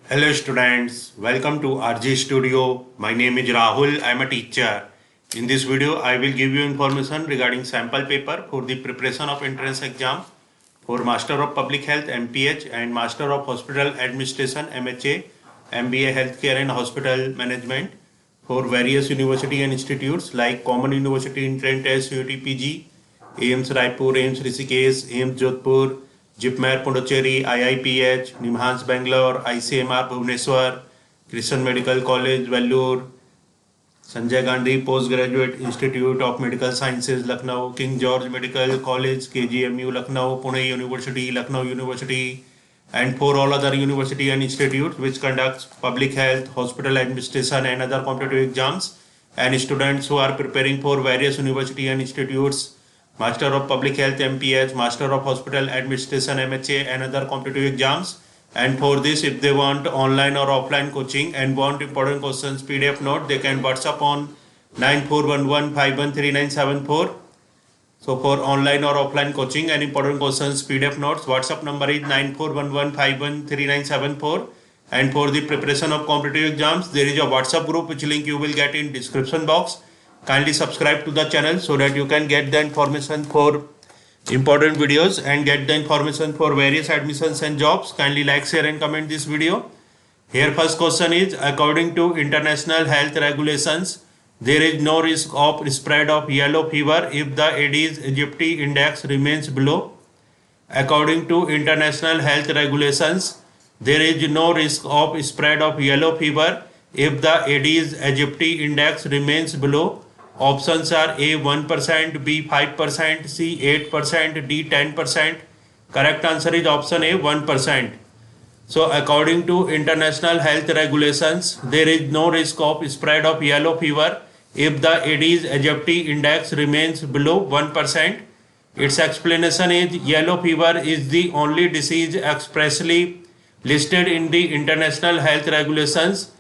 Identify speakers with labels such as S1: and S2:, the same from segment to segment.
S1: Hello students, welcome to RJ Studio. My name is Rahul, I am a teacher. In this video, I will give you information regarding sample paper for the preparation of entrance exam for Master of Public Health MPH and Master of Hospital Administration MHA, MBA Healthcare and Hospital Management for various university and institutes like Common University Entrance Test UTPG, AIIMS Raipur, AIIMS Rishikesh, AIIMS Jodhpur, JIPMER Puducherry, IIPH, NIMHANS Bangalore, ICMR Bhubaneswar, Christian Medical College Vellore, Sanjay Gandhi Post Graduate Institute of Medical Sciences Lucknow, King George Medical College KGMU Lucknow, Pune University, Lucknow University, and for all other university and institutes which conducts public health, hospital administration and other competitive exams, and students who are preparing for various university and institutes Master of Public Health MPH, Master of Hospital Administration MHA and other competitive exams. And for this, if they want online or offline coaching and want important questions PDF note, they can WhatsApp on 9411513974. So for online or offline coaching and important questions PDF notes, WhatsApp number is 9411513974. And for the preparation of competitive exams, there is a WhatsApp group which link you will get in description box. Kindly subscribe to the channel so that you can get the information for important videos and get the information for various admissions and jobs. Kindly like, share and comment this video. Here first question is, according to international health regulations, there is no risk of spread of yellow fever if the Aedes aegypti index remains below. According to international health regulations, there is no risk of spread of yellow fever if the Aedes aegypti index remains below. Options are A 1%, B 5%, C 8%, D 10%. Correct answer is option A 1%. So according to international health regulations, there is no risk of spread of yellow fever if the Aedes aegypti index remains below 1%. Its explanation is yellow fever is the only disease expressly listed in the international health regulations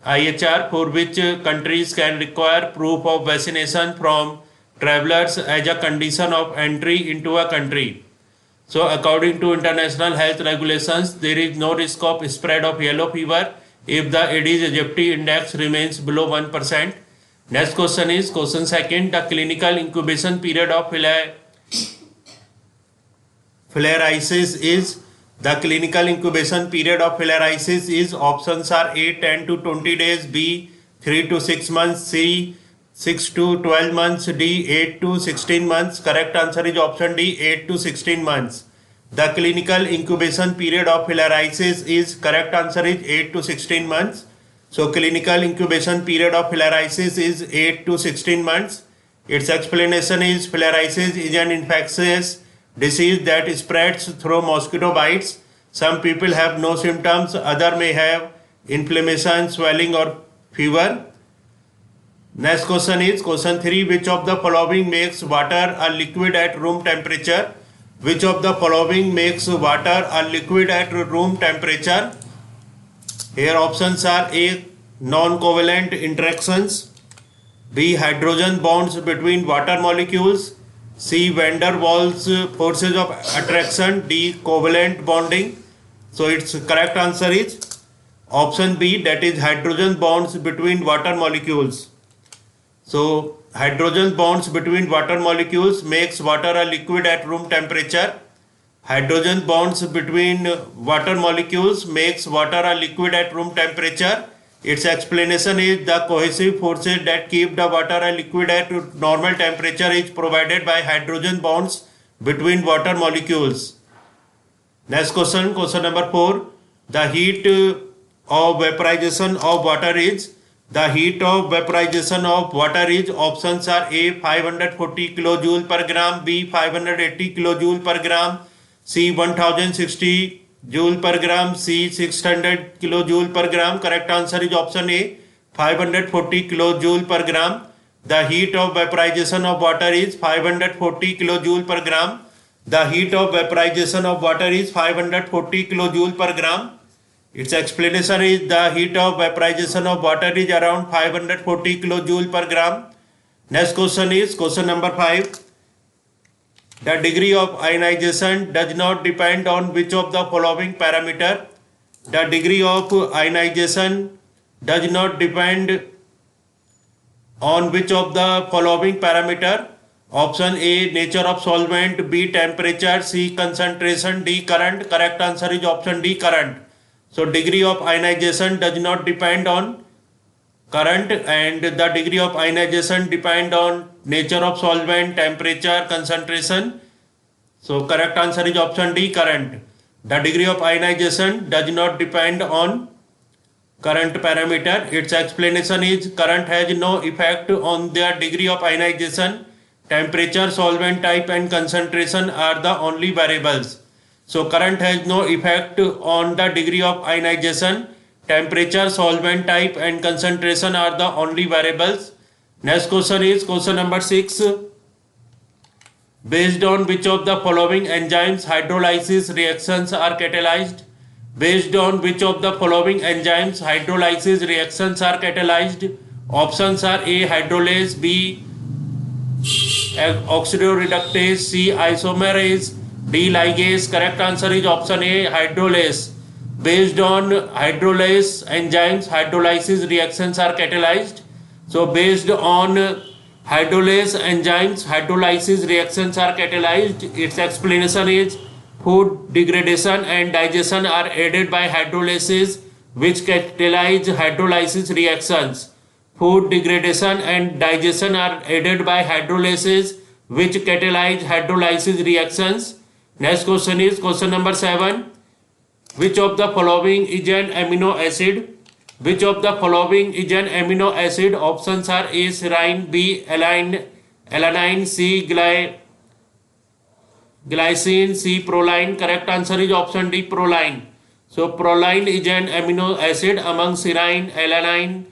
S1: IHR for which countries can require proof of vaccination from travelers as a condition of entry into a country. So according to international health regulations, there is no risk of spread of yellow fever if the Aedes aegypti index remains below 1%. Next question is question second, the clinical incubation period of filariasis is. The clinical incubation period of filariasis is. Options are A 10 to 20 days, B 3 to 6 months, C 6 to 12 months, D 8 to 16 months. Correct answer is option D 8 to 16 months. The clinical incubation period of filariasis is. Correct answer is 8 to 16 months. So clinical incubation period of filariasis is 8 to 16 months. Its explanation is filariasis is an infectious disease that spreads through mosquito bites. Some people have no symptoms, others may have inflammation, swelling or fever. Next question is question 3. Which of the following makes water a liquid at room temperature? Which of the following makes water a liquid at room temperature? Here options are A non-covalent interactions, B hydrogen bonds between water molecules, C van der Waals forces of attraction, D covalent bonding. So its correct answer is option B, that is hydrogen bonds between water molecules. So hydrogen bonds between water molecules makes water a liquid at room temperature. Hydrogen bonds between water molecules makes water a liquid at room temperature. Its explanation is the cohesive forces that keep the water a liquid at normal temperature is provided by hydrogen bonds between water molecules. Next question, question number 4. The heat of vaporization of water is. The heat of vaporization of water is. Options are A 540 kilojoule per gram, B 580 kilojoule per gram, C 1060 joule per gram, C 600 kilojoule per gram. Correct answer is option A 540 kilojoule per gram. The heat of vaporization of water is 540 kilojoule per gram. The heat of vaporization of water is 540 kilojoule per gram. Its explanation is the heat of vaporization of water is around 540 kilojoule per gram. Next question is question number 5. The degree of ionization does not depend on which of the following parameter? The degree of ionization does not depend on which of the following parameter? Option A, nature of solvent, B, temperature, C, concentration, D, current. Correct answer is option D, current. So degree of ionization does not depend on current, and the degree of ionization depend on nature of solvent, temperature, concentration. So correct answer is option D, current. The degree of ionization does not depend on current parameter. Its explanation is current has no effect on the degree of ionization. Temperature, solvent type and concentration are the only variables. So current has no effect on the degree of ionization. Temperature, solvent type and concentration are the only variables. Next question is question number 6. Based on which of the following enzymes hydrolysis reactions are catalyzed? Based on which of the following enzymes hydrolysis reactions are catalyzed? Options are A, hydrolase, B, oxidoreductase, C, isomerase, D, ligase. Correct answer is option A, hydrolase. Based on hydrolase enzymes, hydrolysis reactions are catalyzed. So based on hydrolase enzymes, hydrolysis reactions are catalyzed. Its explanation is food degradation and digestion are aided by hydrolases which catalyze hydrolysis reactions. Food degradation and digestion are aided by hydrolases which catalyze hydrolysis reactions. Next question is question number 7. Which of the following is an amino acid? Which of the following is an amino acid? Options are A, serine, B, alanine, C, glycine, C, proline. Correct answer is option D, proline. So proline is an amino acid among serine, alanine,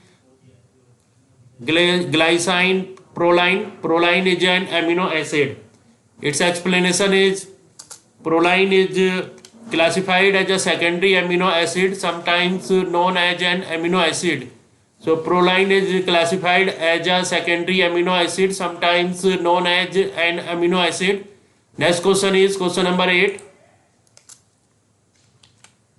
S1: glycine, proline. Proline is an amino acid. Its explanation is proline is classified as a secondary amino acid, sometimes known as an amino acid. So proline is classified as a secondary amino acid, sometimes known as an amino acid. Next question is question number 8.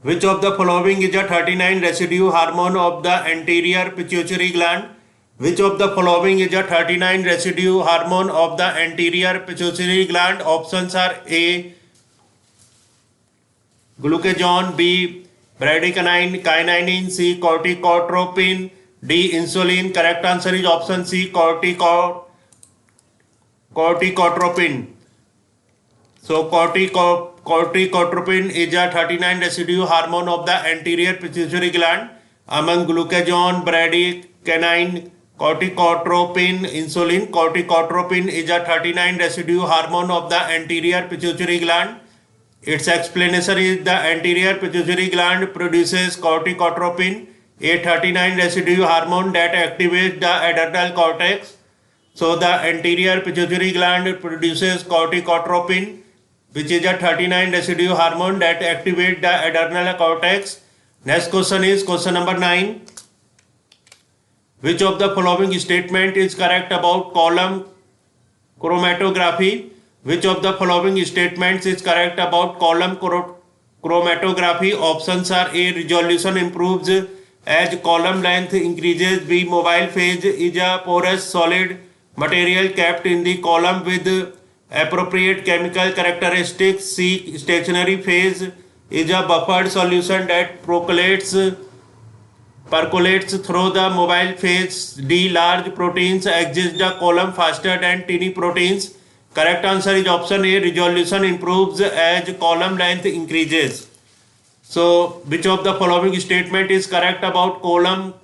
S1: Which of the following is a 39 residue hormone of the anterior pituitary gland? Which of the following is a 39 residue hormone of the anterior pituitary gland? Options are A, glucagon, B, bradykinin, C, corticotropin, D, insulin. Correct answer is option C, corticotropin. So corticotropin is a 39 residue hormone of the anterior pituitary gland among glucagon, bradykinin, corticotropin, insulin. Corticotropin is a 39 residue hormone of the anterior pituitary gland. Its explanation is the anterior pituitary gland produces corticotropin, a 39 residue hormone that activates the adrenal cortex. So the anterior pituitary gland produces corticotropin, which is a 39 residue hormone that activates the adrenal cortex. Next question is question number 9. Which of the following statement is correct about column chromatography? Which of the following statements is correct about column chromatography? Options are A, resolution improves as column length increases, B, mobile phase is a porous solid material kept in the column with appropriate chemical characteristics, C, stationary phase is a buffered solution that percolates through the mobile phase, D, large proteins exit the column faster than tiny proteins. Correct answer is option A, resolution improves as column length increases. So which of the following statement is correct about column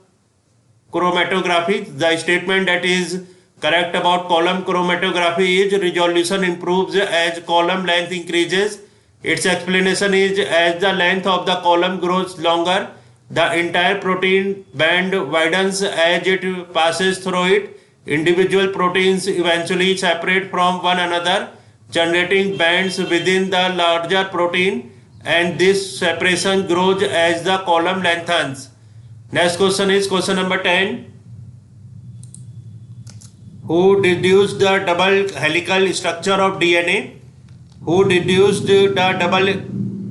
S1: chromatography? The statement that is correct about column chromatography is resolution improves as column length increases. Its explanation is as the length of the column grows longer, the entire protein band widens as it passes through it. Individual proteins eventually separate from one another, generating bands within the larger protein, and this separation grows as the column lengthens. Next question is question number 10. Who deduced the double helical structure of DNA? Who deduced the double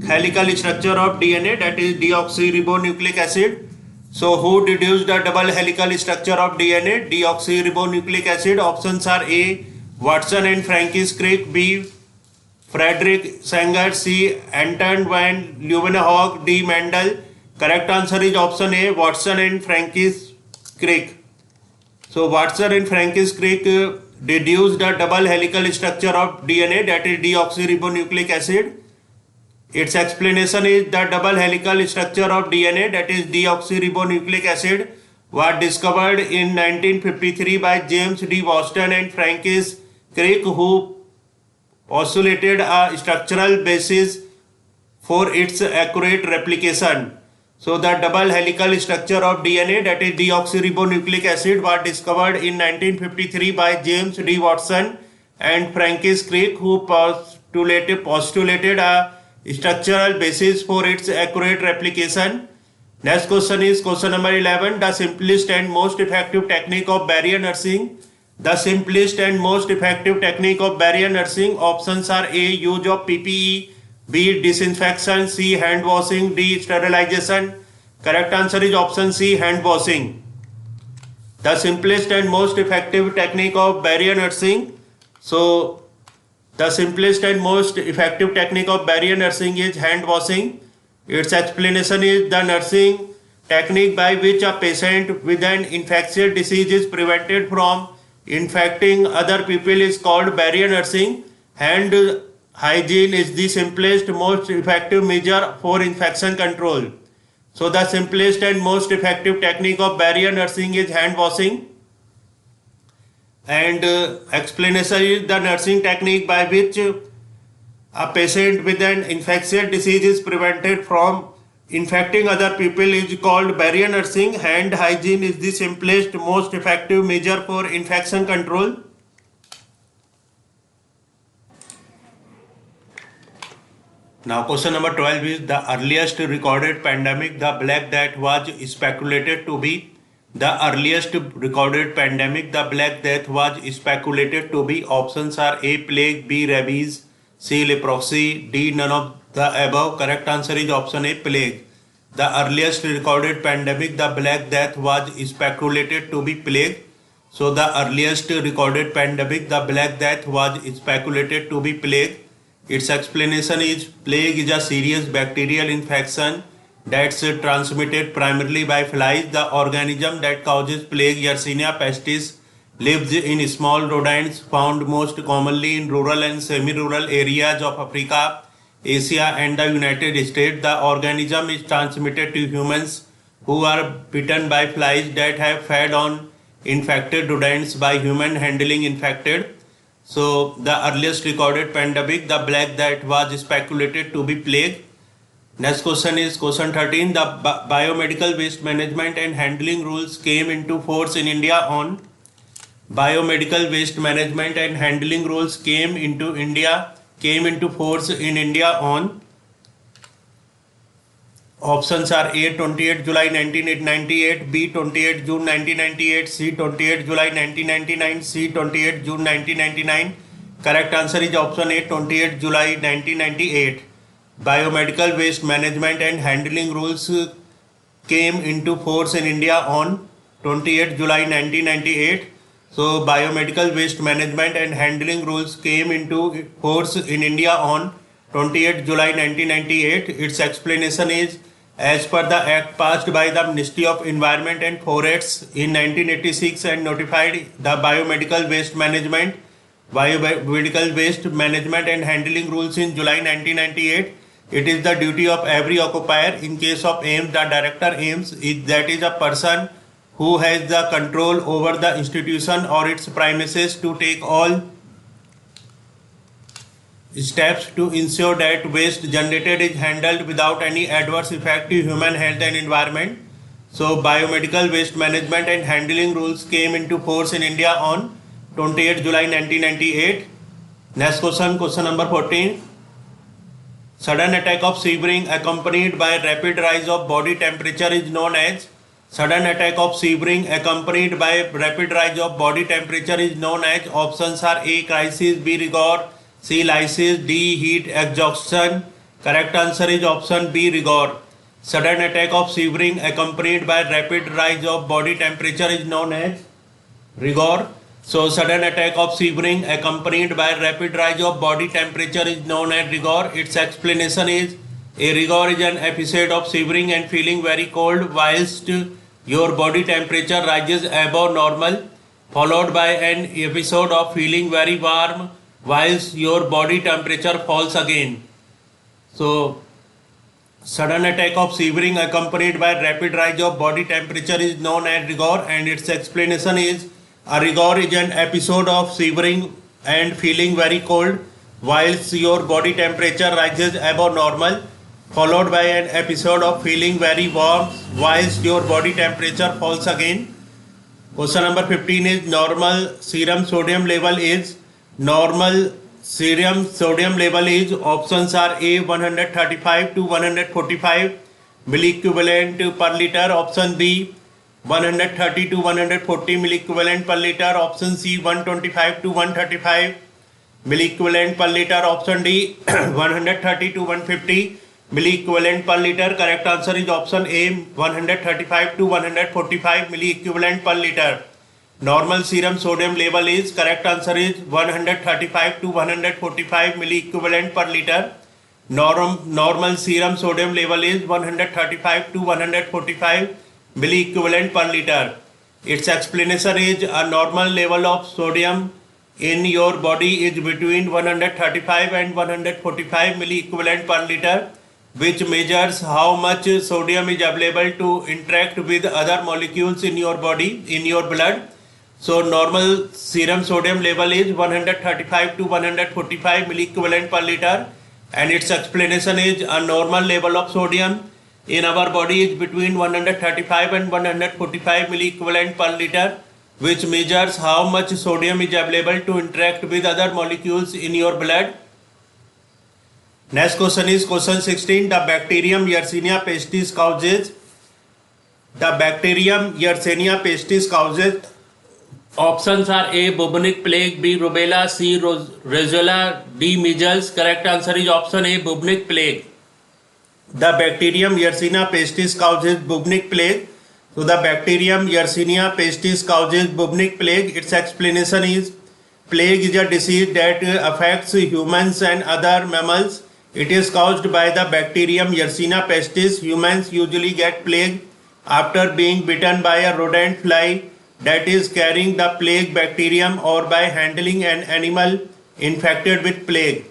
S1: helical structure of DNA, that is deoxyribonucleic acid. So who deduced the double helical structure of DNA? Deoxyribonucleic acid. Options are A. Watson and Francis Crick, B. Frederick Sanger, C. Anton van Leeuwenhoek, D. Mendel. Correct answer is option A. Watson and Francis Crick. So Watson and Francis Crick deduced the double helical structure of DNA, that is deoxyribonucleic acid. Its explanation is the double helical structure of DNA, that is deoxyribonucleic acid, was discovered in 1953 by James D. Watson and Francis Crick, who postulated a structural basis for its accurate replication. So the double helical structure of DNA, that is deoxyribonucleic acid, was discovered in 1953 by James D. Watson and Francis Crick, who postulated a structural basis for its accurate replication. Next question is question number 11. The simplest and most effective technique of barrier nursing. The simplest and most effective technique of barrier nursing. Options are A. Use of PPE, B. Disinfection, C. Hand washing, D. Sterilization. Correct answer is option C. Hand washing. The simplest and most effective technique of barrier nursing. So the simplest and most effective technique of barrier nursing is hand washing. Its explanation is the nursing technique by which a patient with an infectious disease is prevented from infecting other people is called barrier nursing. Hand hygiene is the simplest, most effective measure for infection control. So the simplest and most effective technique of barrier nursing is hand washing. And explanation is the nursing technique by which a patient with an infectious disease is prevented from infecting other people is called barrier nursing. Hand hygiene is the simplest, most effective measure for infection control. Now question number 12 is the earliest recorded pandemic, the Black Death, was speculated to be. The earliest recorded pandemic, the Black Death, was speculated to be. Options are A. Plague, B. Rabies, C. Leprosy, D. None of the above. Correct answer is option A. Plague. The earliest recorded pandemic, the Black Death, was speculated to be plague. So the earliest recorded pandemic, the Black Death, was speculated to be plague. Its explanation is plague is a serious bacterial infection that's transmitted primarily by flies. The organism that causes plague, Yersinia pestis, lives in small rodents found most commonly in rural and semi-rural areas of Africa, Asia and the United States. The organism is transmitted to humans who are bitten by flies that have fed on infected rodents by human handling infected. So the earliest recorded pandemic, the Black Death, was speculated to be plague. Next question is question 13. The biomedical waste management and handling rules came into force in India on. Biomedical waste management and handling rules came into force in India on. Options are A. 28 July 1998, B. 28 June 1998, C. 28 July 1999, C. 28 June 1999. Correct answer is option A. 28 July 1998. Biomedical waste management and handling rules came into force in India on 28 July 1998. So biomedical waste management and handling rules came into force in India on 28 July 1998. Its explanation is as per the act passed by the Ministry of Environment and Forests in 1986 and notified the biomedical waste management and handling rules in July 1998. It is the duty of every occupier. In case of AIIMS, the director AIIMS that is a person who has the control over the institution or its premises to take all steps to ensure that waste generated is handled without any adverse effect to human health and environment. So biomedical waste management and handling rules came into force in India on 28 July 1998. Next question, question number 14. Sudden attack of shivering accompanied by rapid rise of body temperature is known as. Sudden attack of shivering accompanied by rapid rise of body temperature is known as. Options are A. Crisis, B. Rigor, C. Lysis, D. Heat exhaustion, Correct answer is option B, rigor. Sudden attack of shivering accompanied by rapid rise of body temperature is known as rigor. So sudden attack of shivering accompanied by rapid rise of body temperature is known as rigor. Its explanation is a rigor is an episode of shivering and feeling very cold whilst your body temperature rises above normal, followed by an episode of feeling very warm whilst your body temperature falls again. So sudden attack of shivering accompanied by rapid rise of body temperature is known as rigor, and its explanation is a rigor is an episode of shivering and feeling very cold whilst your body temperature rises above normal, followed by an episode of feeling very warm whilst your body temperature falls again. Question number 15 is normal serum sodium level is options are A 135 to 145 milliequivalent per liter, option B 130 to 140 milliequivalent per liter, option C 125 to 135 milliequivalent per liter, option D 130 to 150 milliequivalent per liter. Correct answer is option A 135 to 145 milliequivalent per liter. Normal serum sodium level is, correct answer is 135 to 145 milliequivalent per liter. Normal serum sodium level is 135 to 145 milliequivalent per liter. Its explanation is a normal level of sodium in your body is between 135 and 145 milliequivalent per liter, which measures how much sodium is available to interact with other molecules in your body, in your blood. So normal serum sodium level is 135 to 145 milliequivalent per liter, and its explanation is a normal level of sodium in our body is between 135 and 145 milliequivalent per liter, which measures how much sodium is available to interact with other molecules in your blood. Next question is question 16. The bacterium Yersinia pestis causes. Options are A bubonic plague, B rubella, C roseola, D measles. Correct answer is option A bubonic plague. The bacterium Yersinia pestis causes bubonic plague. So the bacterium Yersinia pestis causes bubonic plague. Its explanation is plague is a disease that affects humans and other mammals. It is caused by the bacterium Yersinia pestis. Humans usually get plague after being bitten by a rodent fly that is carrying the plague bacterium or by handling an animal infected with plague.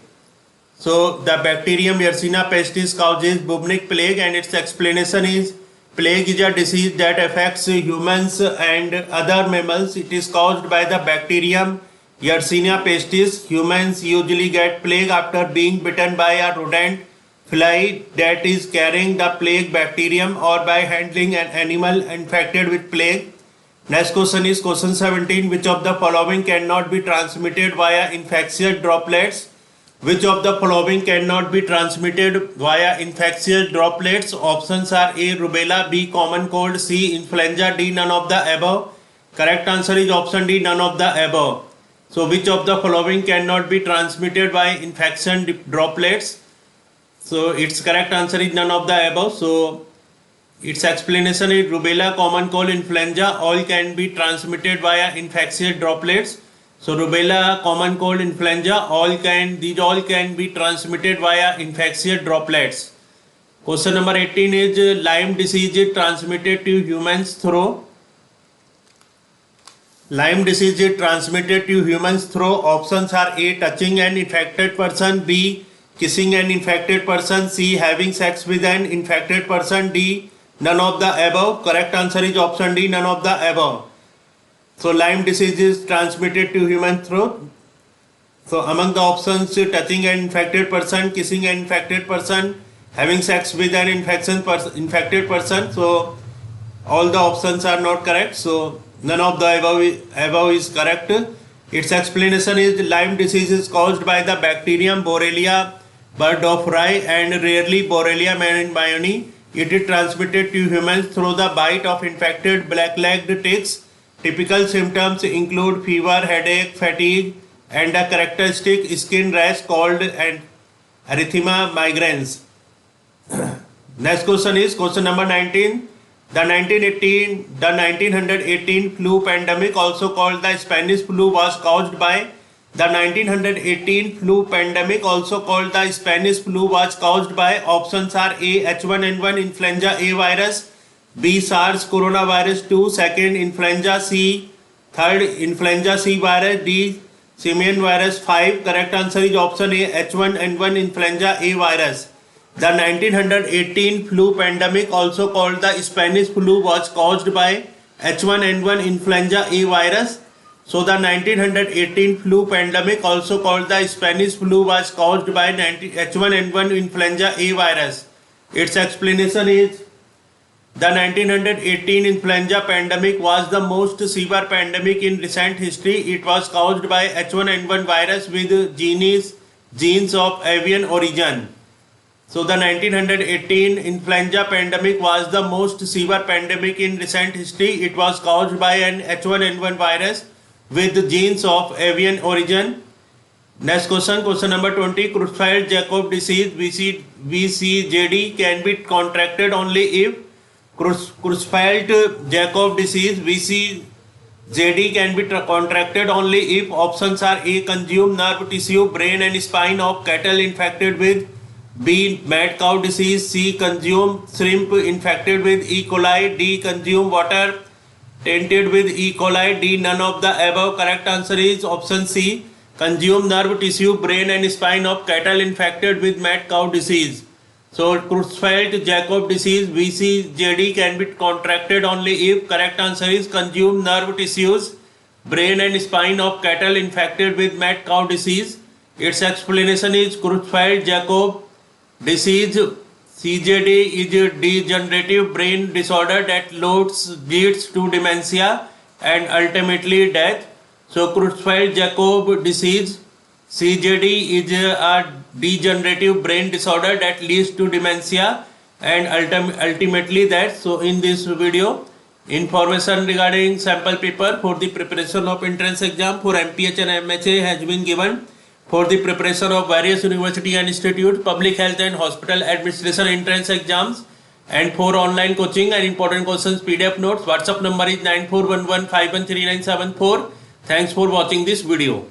S1: So the bacterium Yersinia pestis causes bubonic plague, and its explanation is plague is a disease that affects humans and other mammals. It is caused by the bacterium Yersinia pestis. Humans usually get plague after being bitten by a rodent fly that is carrying the plague bacterium or by handling an animal infected with plague. Next question is question 17. Which of the following cannot be transmitted via infectious droplets? Which of the following cannot be transmitted via infectious droplets? Options are A rubella, B common cold, C influenza, D none of the above. Correct answer is option D none of the above. So which of the following cannot be transmitted by infection droplets? So its correct answer is none of the above. So its explanation is rubella, common cold, influenza all can be transmitted via infectious droplets. So rubella, common cold, influenza these all can be transmitted via infectious droplets. Question number 18 is Lyme disease is transmitted to humans through. Lyme disease is transmitted to humans through. Options are A touching an infected person, B kissing an infected person, C having sex with an infected person, D none of the above. Correct answer is option D none of the above. So Lyme disease is transmitted to human through. So among the options, touching an infected person, kissing an infected person, having sex with an infected person. So all the options are not correct. So none of the above is correct. Its explanation is Lyme disease is caused by the bacterium Borrelia burgdorferi and rarely Borrelia mayoni. It is transmitted to humans through the bite of infected black-legged ticks. Typical symptoms include fever, headache, fatigue, and a characteristic skin rash called erythema migrans. Next question is question number 19. The 1918 flu pandemic, also called the Spanish flu, was caused by the 1918 flu pandemic, also called the Spanish flu, was caused by options are A. H1N1 influenza A virus, B. SARS coronavirus 2, second influenza C, third influenza C virus, D. Simian virus 5. Correct answer is option A. H1N1 influenza A virus. The 1918 flu pandemic, also called the Spanish flu, was caused by H1N1 influenza A virus. So the 1918 flu pandemic, also called the Spanish flu, was caused by H1N1 influenza A virus. Its explanation is the 1918 influenza pandemic was the most severe pandemic in recent history. It was caused by H1N1 virus with genes of avian origin. So the 1918 influenza pandemic was the most severe pandemic in recent history. It was caused by an H1N1 virus with genes of avian origin. Next question, question number 20. Creutzfeldt-Jakob disease (VCJD) can be contracted only if Creutzfeldt-Jakob disease (VCJD) can be contracted only if options are A. Consume nerve tissue, brain and spine of cattle infected with B. Mad cow disease, C. Consume shrimp infected with E. coli, D. Consume water tainted with E. coli, D. None of the above. Correct answer is option C. Consume nerve tissue, brain and spine of cattle infected with mad cow disease. So Creutzfeldt-Jakob disease (VCJD) can be contracted only if correct answer is consume nerve tissues, brain and spine of cattle infected with mad cow disease. Its explanation is Creutzfeldt-Jakob disease (CJD) is a degenerative brain disorder that leads to dementia and ultimately death. So Creutzfeldt-Jakob disease (CJD) is a degenerative brain disorder that leads to dementia and ultimately death. So in this video, information regarding sample paper for the preparation of entrance exam for MPH and MHA has been given. For the preparation of various university and institute, public health and hospital administration entrance exams, and for online coaching and important questions PDF notes, WhatsApp number is 9411513974. Thanks for watching this video.